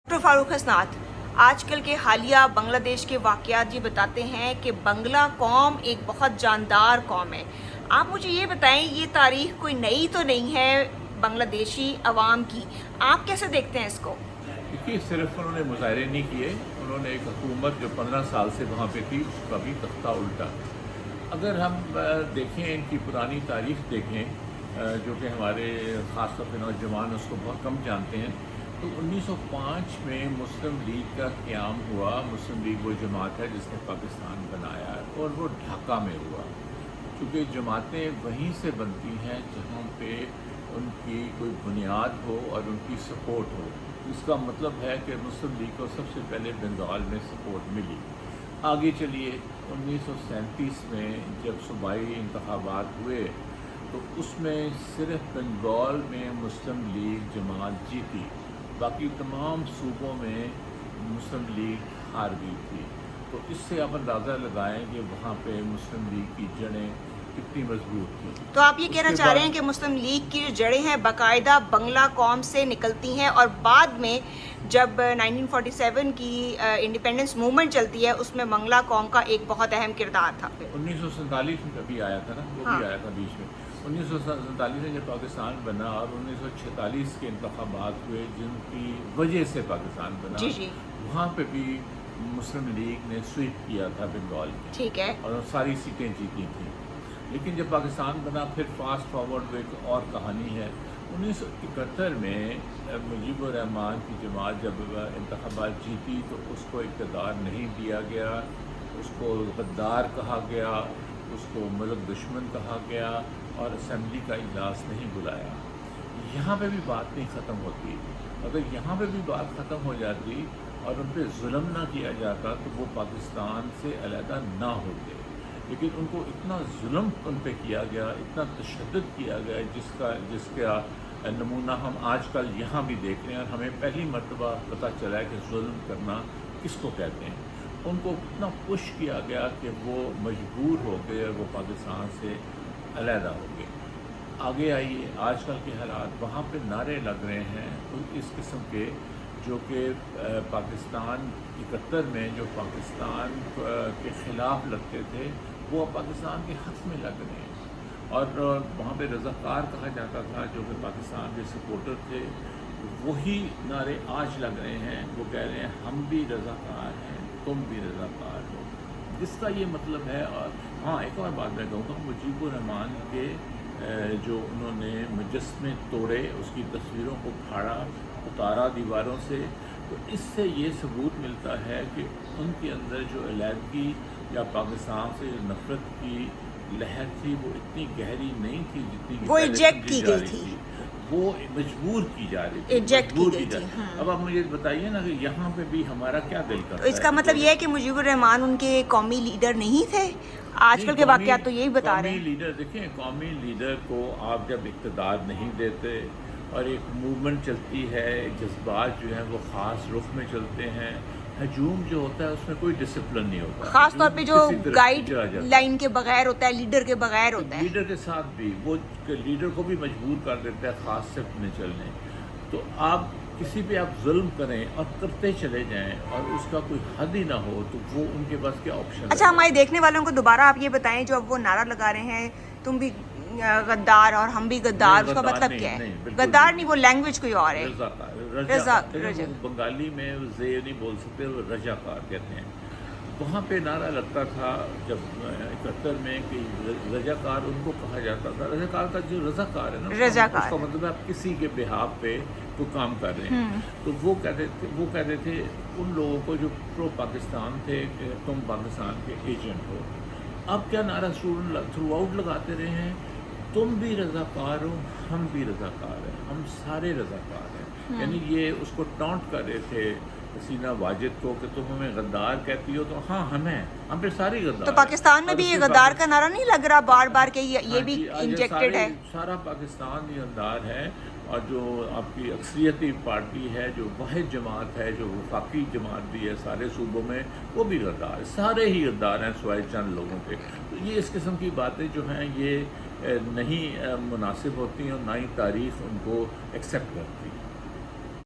Doctor فاروق حسنات آج کل کے حالیہ بنگلہ دیش کے واقعات یہ بتاتے ہیں کہ بنگلہ قوم ایک بہت جاندار قوم ہے. آپ مجھے یہ بتائیں، یہ تاریخ کوئی نئی تو نہیں ہے بنگلہ دیشی عوام کی، آپ کیسے دیکھتے ہیں اس کو؟ دیکھیے، صرف انہوں نے مظاہرے نہیں کیے، انہوں نے ایک حکومت جو 15 سال سے وہاں پہ تھی اس کا بھی تختہ الٹا. اگر ہم دیکھیں، ان کی پرانی تاریخ دیکھیں، جو کہ ہمارے خاص طور پہ نوجوان اس کو بہت کم جانتے ہیں، تو 1905 میں مسلم لیگ کا قیام ہوا. مسلم لیگ وہ جماعت ہے جس نے پاکستان بنایا ہے، اور وہ ڈھاکہ میں ہوا. کیونکہ جماعتیں وہیں سے بنتی ہیں جہاں پہ ان کی کوئی بنیاد ہو اور ان کی سپورٹ ہو. اس کا مطلب ہے کہ مسلم لیگ کو سب سے پہلے بنگال میں سپورٹ ملی. آگے چلیے، 1937 میں جب صوبائی انتخابات ہوئے تو اس میں صرف بنگال میں مسلم لیگ جماعت جیتی، باقی تمام صوبوں میں مسلم لیگ ہار گئی تھی. تو اس سے آپ اندازہ لگائیں کہ وہاں پہ مسلم لیگ کی جڑیں کتنی مضبوط تھیں. تو آپ یہ کہنا چاہ رہے ہیں کہ مسلم لیگ کی جو جڑیں ہیں باقاعدہ بنگلہ قوم سے نکلتی ہیں، اور بعد میں جب 1947 کی انڈیپینڈنس موومنٹ چلتی ہے اس میں بنگلہ قوم کا ایک بہت اہم کردار تھا. 1947 میں بھی آیا تھا نا، وہ ہاں. بھی آیا تھا بیچ میں. 1947 میں جب پاکستان بنا اور 1946 کے انتخابات ہوئے جن کی وجہ سے پاکستان بنا، جی وہاں پہ بھی مسلم لیگ نے سویپ کیا تھا بنگال کی، ٹھیک ہے. اور ساری سیٹیں جیتی تھیں. لیکن جب پاکستان بنا، پھر فاسٹ فارورڈ ایک اور کہانی ہے. 1971 میں مجیب الرحمان کی جماعت جب انتخابات جیتی تو اس کو اقتدار نہیں دیا گیا، اس کو غدار کہا گیا، اس کو ملک دشمن کہا گیا، اور اسمبلی کا اجلاس نہیں بلایا. یہاں پہ بھی بات نہیں ختم ہوتی. اگر یہاں پہ بھی بات ختم ہو جاتی اور ان پہ ظلم نہ کیا جاتا تو وہ پاکستان سے علیحدہ نہ ہوتے. لیکن ان کو اتنا ظلم ان پہ کیا گیا، اتنا تشدد کیا گیا، جس کا نمونہ ہم آج کل یہاں بھی دیکھ رہے ہیں، اور ہمیں پہلی مرتبہ پتہ چلا ہے کہ ظلم کرنا کس کو کہتے ہیں. ان کو اتنا پش کیا گیا کہ وہ مجبور ہو گئے اور وہ پاکستان سے علیحدہ ہو گئے. آگے آئیے، آج کل کے حالات، وہاں پہ نعرے لگ رہے ہیں اس قسم کے جو کہ پاکستان 71 میں جو پاکستان کے خلاف لگتے تھے وہ پاکستان کے حق میں لگ رہے ہیں. اور وہاں پہ رضاکار کہا جاتا تھا جو کہ پاکستان کے سپورٹر تھے، وہی نعرے آج لگ رہے ہیں. وہ کہہ رہے ہیں ہم بھی رضاکار ہیں، تم بھی رضاکار ہو. جس کا یہ مطلب ہے. اور ہاں، ایک اور بات میں کہوں گا، مجیب الرحمان کے جو انہوں نے مجسمے توڑے، اس کی تصویروں کو پھاڑا، اتارا دیواروں سے، تو اس سے یہ ثبوت ملتا ہے کہ ان کے اندر جو علیحدگی یا پاکستان سے نفرت کی لہر تھی وہ اتنی گہری نہیں تھی جتنی کہ وہ پہلے ایجیکٹ سمجھی کی جا گئی رہی تھی. وہ مجبور کی جا رہی تھی، ایجیکٹ کی مجبور گئی جا تھی. رہی. ہاں. اب آپ مجھے بتائیے نا کہ یہاں پہ بھی ہمارا کیا دل کرتا تو ہے. اس کا مطلب یہ ہے کہ مجیب الرحمان ان کے قومی لیڈر نہیں تھے؟ آج کل کے واقعات تو یہی بتا رہے قومی ہیں. لیڈر دیکھیں، قومی لیڈر کو آپ جب اقتدار نہیں دیتے اور ایک موومنٹ چلتی ہے، جذبات جو ہیں وہ خاص رخ میں چلتے ہیں، ہجوم جو ہوتا ہے اس میں کوئی ڈسپلن نہیں ہوتا. خاص طور پہ جو کسی طرف گائیڈ چلا جاتا ہے. لائن کے بغیر ہوتا ہے، لیڈر کے بغیر ہوتا ہے. لیڈر کے ساتھ بھی وہ لیڈر کو بھی مجبور کر دیتا ہے خاص صف میں چلنے. تو آپ کسی پہ آپ ظلم کریں اور کرتے چلے جائیں اور اس کا کوئی حد ہی نہ ہو تو وہ ان کے پاس کیا آپشن ہے. اچھا، ہمارے دیکھنے والوں کو دوبارہ آپ یہ بتائیں، جو اب وہ نعرہ لگا رہے ہیں تم بھی غدار اور ہم بھی غدار، اس کا مطلب کیا ہے؟ غدار نہیں، وہ لینگویج کوئی اور ہے. بنگالی میں زے نہیں بول سکتے، وہ رجاکار کہتے ہیں. وہاں پہ نعرہ لگتا تھا جب 71 میں کہ رضاکار ان کو کہا جاتا تھا. رضاکار کا جو رضاکار ہے نا، اس کا مطلب ہے آپ کسی کے بہاف پہ وہ کام کر رہے ہیں. تو وہ کہتے تھے ان لوگوں کو جو پرو پاکستان تھے کہ تم پاکستان کے ایجنٹ ہو. اب کیا نعرہ تھرو آؤٹ لگاتے رہے ہیں، تم بھی رضاکار ہو، ہم بھی رضاکار ہیں، ہم سارے رضاکار ہیں. یعنی یہ اس کو ٹانٹ کر رہے تھے حسینہ واجد کو کہ تم ہمیں غدار کہتی ہو، تو ہاں ہم ہیں، ہم پھر سارے غدار. تو پاکستان میں بھی یہ غدار کا نعرہ نہیں لگ رہا بار بار کہ یہ بھی انجیکٹڈ ہے؟ سارا پاکستان یہ غدار ہے. اور جو آپ کی اکثریتی پارٹی ہے، جو واحد جماعت ہے، جو وفاقی جماعت بھی ہے سارے صوبوں میں، وہ بھی غدار، سارے ہی غدار ہیں سوائے چند لوگوں کے. تو یہ اس قسم کی باتیں جو ہیں یہ نہیں مناسب ہوتی ہیں اور نہ ہی تاریخ ان کو ایکسیپٹ کرتی.